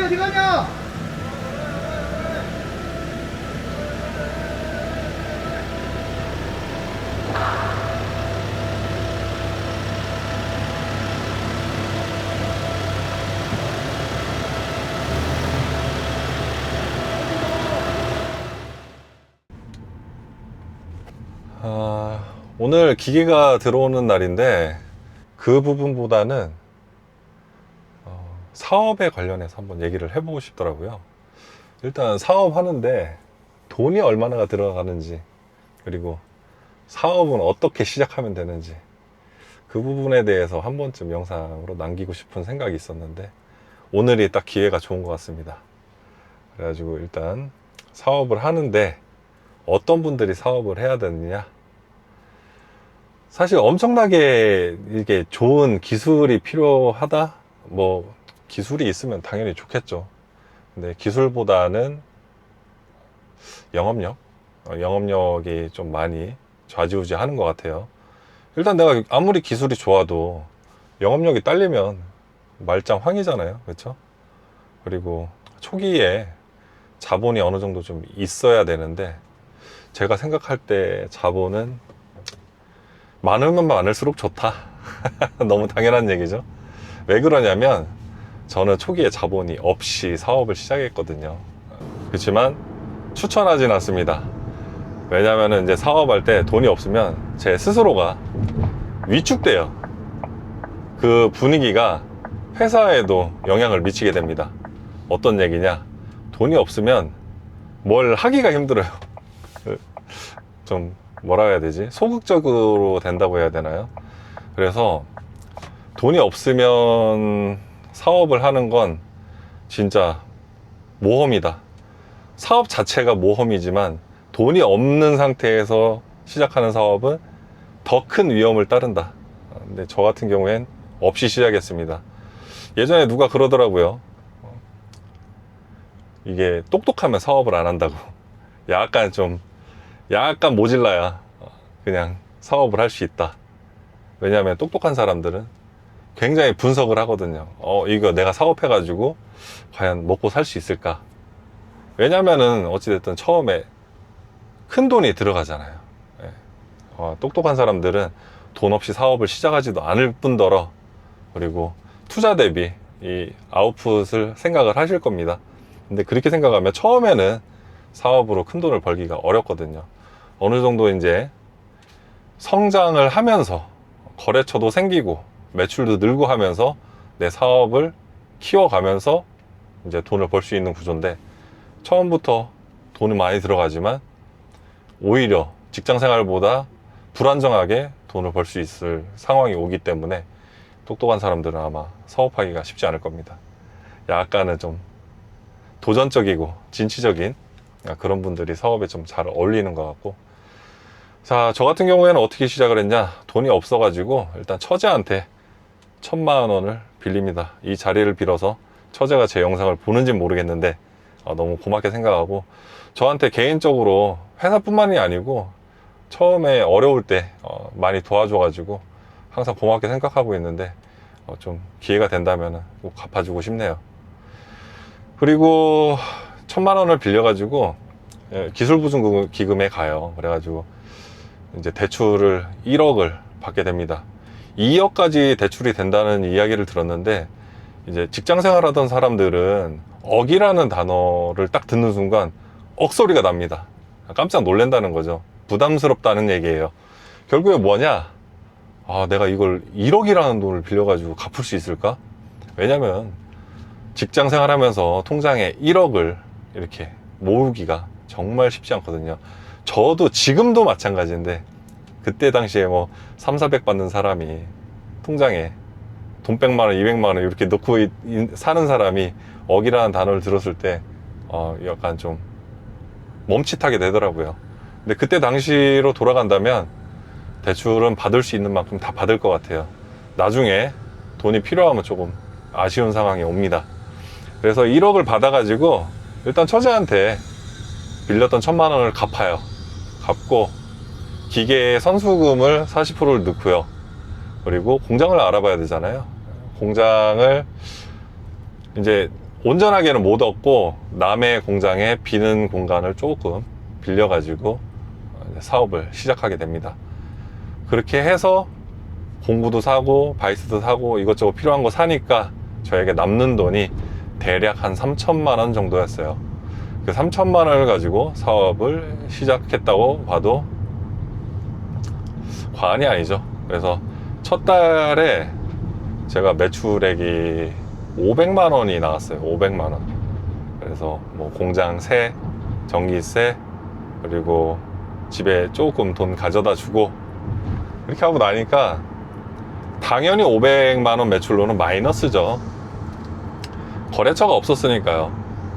어디 가냐? 오늘 기계가 들어오는 날인데 그 부분보다는 사업에 관련해서 한번 얘기를 해보고 싶더라고요. 일단 사업하는데 돈이 얼마나 들어가는지, 그리고 사업은 어떻게 시작하면 되는지, 그 부분에 대해서 한 번쯤 영상으로 남기고 싶은 생각이 있었는데 오늘이 딱 기회가 좋은 것 같습니다. 그래가지고 일단 사업을 하는데 어떤 분들이 사업을 해야 되느냐, 사실 엄청나게 이게 좋은 기술이 필요하다? 뭐 기술이 있으면 당연히 좋겠죠. 근데 기술보다는 영업력이 좀 많이 좌지우지하는 것 같아요. 일단 내가 아무리 기술이 좋아도 영업력이 딸리면 말짱황이잖아요, 그렇죠? 그리고 초기에 자본이 어느 정도 좀 있어야 되는데, 제가 생각할 때 자본은 많으면 많을수록 좋다. 너무 당연한 얘기죠. 왜 그러냐면 저는 초기에 자본이 없이 사업을 시작했거든요. 그렇지만 추천하진 않습니다. 왜냐하면 이제 사업할 때 돈이 없으면 제 스스로가 위축돼요. 그 분위기가 회사에도 영향을 미치게 됩니다. 어떤 얘기냐, 돈이 없으면 뭘 하기가 힘들어요. 좀 뭐라 해야 되지? 소극적으로 된다고 해야 되나요? 그래서 돈이 없으면 사업을 하는 건 진짜 모험이다. 사업 자체가 모험이지만 돈이 없는 상태에서 시작하는 사업은 더 큰 위험을 따른다. 근데 저 같은 경우엔 없이 시작했습니다. 예전에 누가 그러더라고요. 이게 똑똑하면 사업을 안 한다고. 약간 모질라야 그냥 사업을 할 수 있다. 왜냐하면 똑똑한 사람들은 굉장히 분석을 하거든요. 이거 내가 사업해가지고 과연 먹고 살 수 있을까? 왜냐면은 어찌됐든 처음에 큰 돈이 들어가잖아요. 예. 똑똑한 사람들은 돈 없이 사업을 시작하지도 않을 뿐더러, 그리고 투자 대비 이 아웃풋을 생각을 하실 겁니다. 근데 그렇게 생각하면 처음에는 사업으로 큰 돈을 벌기가 어렵거든요. 어느 정도 이제 성장을 하면서 거래처도 생기고 매출도 늘고 하면서 내 사업을 키워가면서 이제 돈을 벌 수 있는 구조인데, 처음부터 돈이 많이 들어가지만 오히려 직장 생활보다 불안정하게 돈을 벌 수 있을 상황이 오기 때문에 똑똑한 사람들은 아마 사업하기가 쉽지 않을 겁니다. 약간은 좀 도전적이고 진취적인 그런 분들이 사업에 좀 잘 어울리는 것 같고, 자, 저 같은 경우에는 어떻게 시작을 했냐, 돈이 없어가지고 일단 처제한테 1,000만 원을 빌립니다. 이 자리를 빌어서 처제가 제 영상을 보는지는 모르겠는데 너무 고맙게 생각하고, 저한테 개인적으로 회사뿐만이 아니고 처음에 어려울 때 많이 도와줘가지고 항상 고맙게 생각하고 있는데, 좀 기회가 된다면 꼭 갚아주고 싶네요. 그리고 1,000만 원을 빌려가지고 기술부증기금에 가요. 그래가지고 이제 대출을 1억을 받게 됩니다. 2억까지 대출이 된다는 이야기를 들었는데, 이제 직장 생활하던 사람들은 억이라는 단어를 딱 듣는 순간 억소리가 납니다. 깜짝 놀란다는 거죠. 부담스럽다는 얘기예요. 결국에 뭐냐, 내가 이걸 1억이라는 돈을 빌려가지고 갚을 수 있을까? 왜냐면 직장 생활하면서 통장에 1억을 이렇게 모으기가 정말 쉽지 않거든요. 저도 지금도 마찬가지인데, 그때 당시에 뭐 300, 400 받는 사람이 통장에 돈 100만 원, 200만 원 이렇게 넣고 사는 사람이 억이라는 단어를 들었을 때 약간 좀 멈칫하게 되더라고요. 근데 그때 당시로 돌아간다면 대출은 받을 수 있는 만큼 다 받을 것 같아요. 나중에 돈이 필요하면 조금 아쉬운 상황이 옵니다. 그래서 1억을 받아가지고 일단 처제한테 빌렸던 1,000만 원을 갚아요. 갚고 기계에 선수금을 40%를 넣고요. 그리고 공장을 알아봐야 되잖아요. 공장을 이제 온전하게는 못 얻고 남의 공장에 비는 공간을 조금 빌려가지고 사업을 시작하게 됩니다. 그렇게 해서 공구도 사고 바이스도 사고 이것저것 필요한 거 사니까 저에게 남는 돈이 대략 한 3천만 원 정도였어요. 그 3천만 원을 가지고 사업을 시작했다고 봐도 과언이 아니죠. 그래서 첫 달에 제가 매출액이 500만 원이 나왔어요. 500만 원. 그래서 뭐 공장세, 전기세, 그리고 집에 조금 돈 가져다 주고 이렇게 하고 나니까 당연히 500만 원 매출로는 마이너스죠. 거래처가 없었으니까요.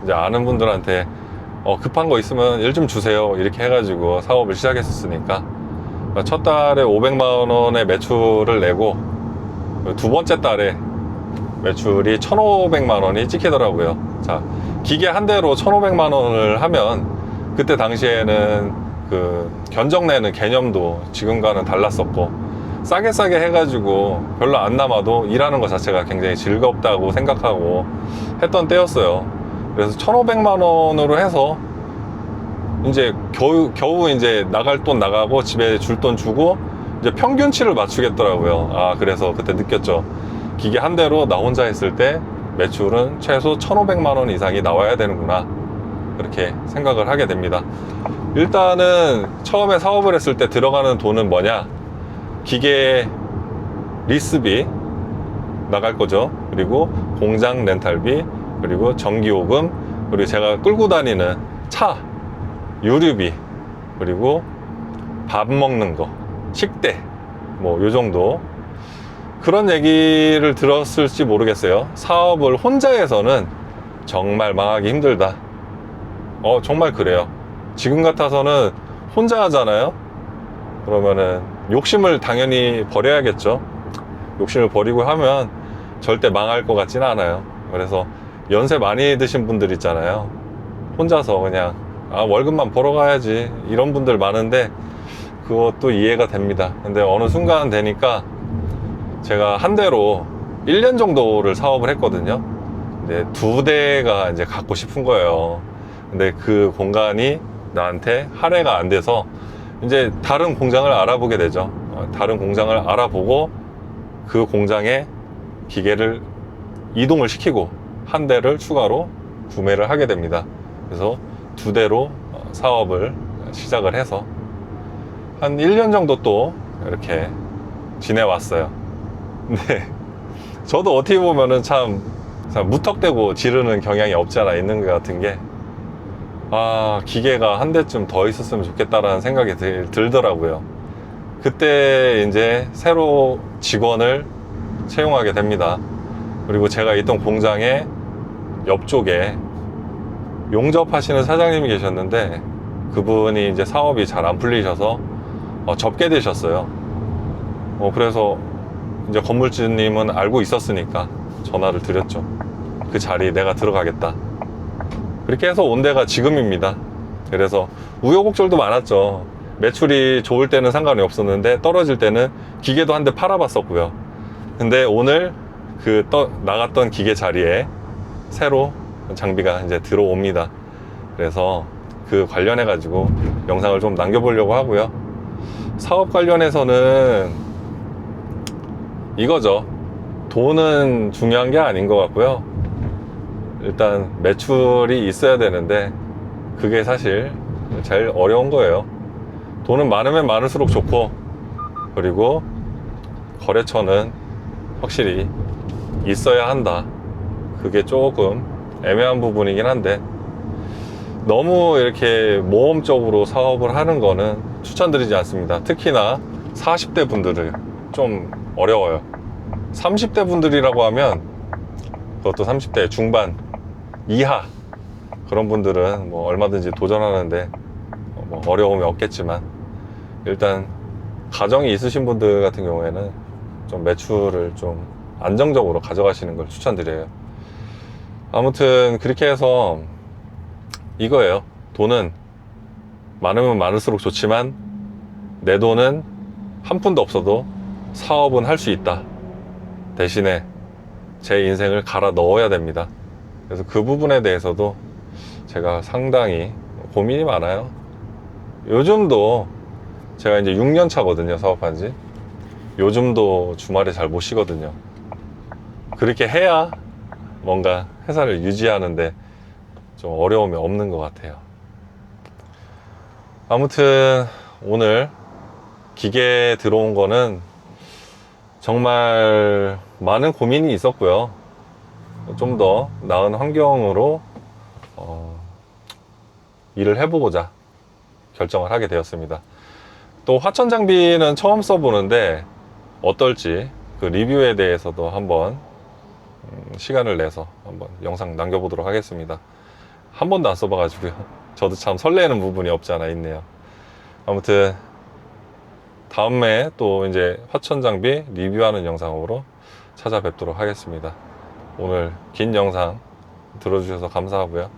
이제 아는 분들한테 급한 거 있으면 일 좀 주세요 이렇게 해가지고 사업을 시작했었으니까 첫 달에 500만 원의 매출을 내고 두 번째 달에 매출이 1,500만 원이 찍히더라고요. 자, 기계 한 대로 1,500만 원을 하면 그때 당시에는 그 견적내는 개념도 지금과는 달랐었고 싸게 해가지고 별로 안 남아도 일하는 것 자체가 굉장히 즐겁다고 생각하고 했던 때였어요. 그래서 1,500만 원으로 해서 이제 겨우 이제 나갈 돈 나가고 집에 줄 돈 주고 이제 평균치를 맞추겠더라고요. 아, 그래서 그때 느꼈죠. 기계 한 대로 나 혼자 했을 때 매출은 최소 1,500만 원 이상이 나와야 되는구나, 그렇게 생각을 하게 됩니다. 일단은 처음에 사업을 했을 때 들어가는 돈은 뭐냐, 기계 리스비 나갈 거죠. 그리고 공장 렌탈비, 그리고 전기요금, 그리고 제가 끌고 다니는 차 유류비, 그리고 밥 먹는 거, 식대, 뭐 요 정도. 그런 얘기를 들었을지 모르겠어요. 사업을 혼자 해서는 정말 망하기 힘들다. 정말 그래요. 지금 같아서는 혼자 하잖아요. 그러면은 욕심을 당연히 버려야겠죠. 욕심을 버리고 하면 절대 망할 것 같지는 않아요. 그래서 연세 많이 드신 분들 있잖아요. 혼자서 그냥 월급만 벌어가야지, 이런 분들 많은데 그것도 이해가 됩니다. 근데 어느 순간 되니까 제가 한 대로 1년 정도를 사업을 했거든요. 근데 2대가 이제 갖고 싶은 거예요. 근데 그 공간이 나한테 할애가 안 돼서 이제 다른 공장을 알아보게 되죠. 다른 공장을 알아보고 그 공장에 기계를 이동을 시키고 한 대를 추가로 구매를 하게 됩니다. 그래서 2대로 사업을 시작을 해서 한 1년 정도 또 이렇게 지내왔어요. 근데 저도 어떻게 보면은 참 무턱대고 지르는 경향이 없지 않아 있는 것 같은 게, 기계가 한 대쯤 더 있었으면 좋겠다라는 생각이 들더라고요. 그때 이제 새로 직원을 채용하게 됩니다. 그리고 제가 있던 공장의 옆쪽에 용접하시는 사장님이 계셨는데 그분이 이제 사업이 잘 안 풀리셔서 접게 되셨어요. 그래서 이제 건물주님은 알고 있었으니까 전화를 드렸죠. 그 자리에 내가 들어가겠다. 그렇게 해서 온 데가 지금입니다. 그래서 우여곡절도 많았죠. 매출이 좋을 때는 상관이 없었는데 떨어질 때는 기계도 한 대 팔아봤었고요. 근데 오늘 그 나갔던 기계 자리에 새로 장비가 이제 들어옵니다. 그래서 그 관련해 가지고 영상을 좀 남겨보려고 하고요. 사업 관련해서는 이거죠. 돈은 중요한 게 아닌 것 같고요. 일단 매출이 있어야 되는데 그게 사실 제일 어려운 거예요. 돈은 많으면 많을수록 좋고, 그리고 거래처는 확실히 있어야 한다. 그게 조금 애매한 부분이긴 한데 너무 이렇게 모험적으로 사업을 하는 거는 추천드리지 않습니다. 특히나 40대 분들은 좀 어려워요. 30대 분들이라고 하면, 그것도 30대 중반 이하 그런 분들은 뭐 얼마든지 도전하는데 뭐 어려움이 없겠지만, 일단 가정이 있으신 분들 같은 경우에는 좀 매출을 좀 안정적으로 가져가시는 걸 추천드려요. 아무튼 그렇게 해서 이거예요. 돈은 많으면 많을수록 좋지만 내 돈은 한 푼도 없어도 사업은 할 수 있다. 대신에 제 인생을 갈아 넣어야 됩니다. 그래서 그 부분에 대해서도 제가 상당히 고민이 많아요. 요즘도 제가 이제 6년 차거든요, 사업한 지. 요즘도 주말에 잘 못 쉬거든요. 그렇게 해야 뭔가 회사를 유지하는데 좀 어려움이 없는 것 같아요. 아무튼 오늘 기계 들어온 거는 정말 많은 고민이 있었고요. 좀 더 나은 환경으로 일을 해보고자 결정을 하게 되었습니다. 또 화천 장비는 처음 써보는데 어떨지 그 리뷰에 대해서도 한번 시간을 내서 한번 영상 남겨보도록 하겠습니다. 한 번도 안 써봐가지고요. 저도 참 설레는 부분이 없지 않아 있네요. 아무튼 다음에 또 이제 화천 장비 리뷰하는 영상으로 찾아뵙도록 하겠습니다. 오늘 긴 영상 들어주셔서 감사하고요.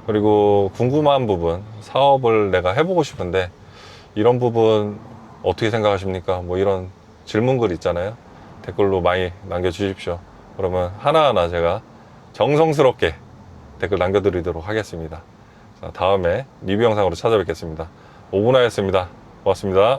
그리고 궁금한 부분, 사업을 내가 해보고 싶은데 이런 부분 어떻게 생각하십니까? 뭐 이런 질문글 있잖아요. 댓글로 많이 남겨주십시오. 그러면 하나하나 제가 정성스럽게 댓글 남겨드리도록 하겠습니다. 자, 다음에 리뷰 영상으로 찾아뵙겠습니다. 5분 하였습니다. 고맙습니다.